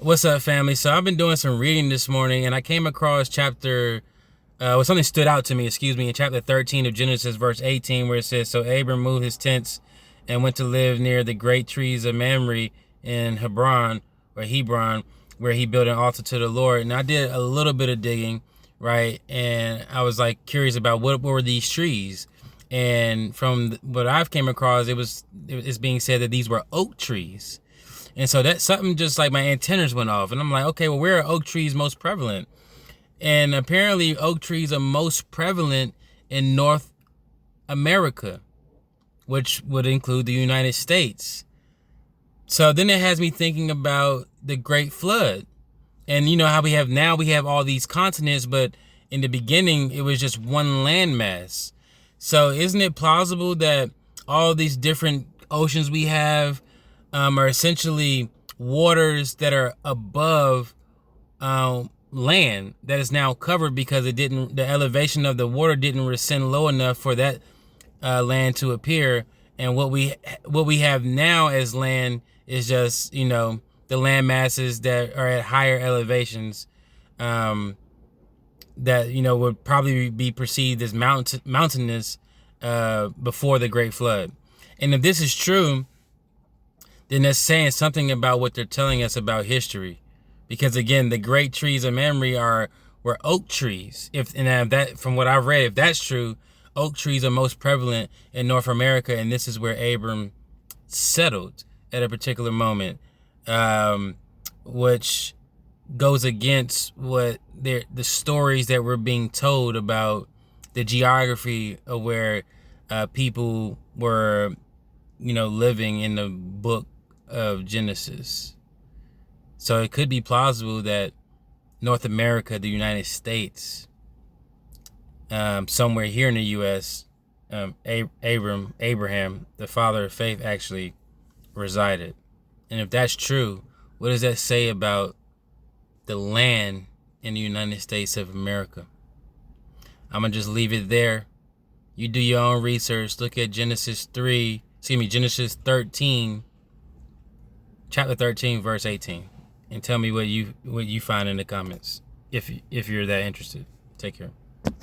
What's up, family? So I've been doing some reading this morning, and I came across something stood out to me, in chapter 13 of Genesis, verse 18, where it says, "So Abram moved his tents and went to live near the great trees of Mamre in Hebron, where he built an altar to the Lord." And I did a little bit of digging, right? And I was like curious about what were these trees. And from what I've came across, it's being said that these were oak trees. And so that something just like my antennas went off. And I'm like, okay, well, where are oak trees most prevalent? And apparently oak trees are most prevalent in North America, which would include the United States. So then it has me thinking about the Great Flood. And you know how we have all these continents, but in the beginning, it was just one landmass. So isn't it plausible that all these different oceans we have are essentially waters that are above land that is now covered because the elevation of the water didn't ascend low enough for that land to appear. And what we have now as land is just, the land masses that are at higher elevations, that, would probably be perceived as mountainous before the Great Flood. And if this is true, then that's saying something about what they're telling us about history. Because again, the great trees of Mamre were oak trees. If that, from what I've read, if that's true, oak trees are most prevalent in North America, and this is where Abram settled at a particular moment, which goes against what the stories that were being told about the geography of where people were, living in the book of Genesis. So it could be plausible that North America, the United States, somewhere here in the U.S., Abraham, the father of faith, actually resided. And if that's true, what does that say about the land in the United States of America? I'm going to just leave it there. You do your own research. Look at Genesis 13, chapter 13, verse 18. And tell me what you find in the comments if you're that interested. Take care.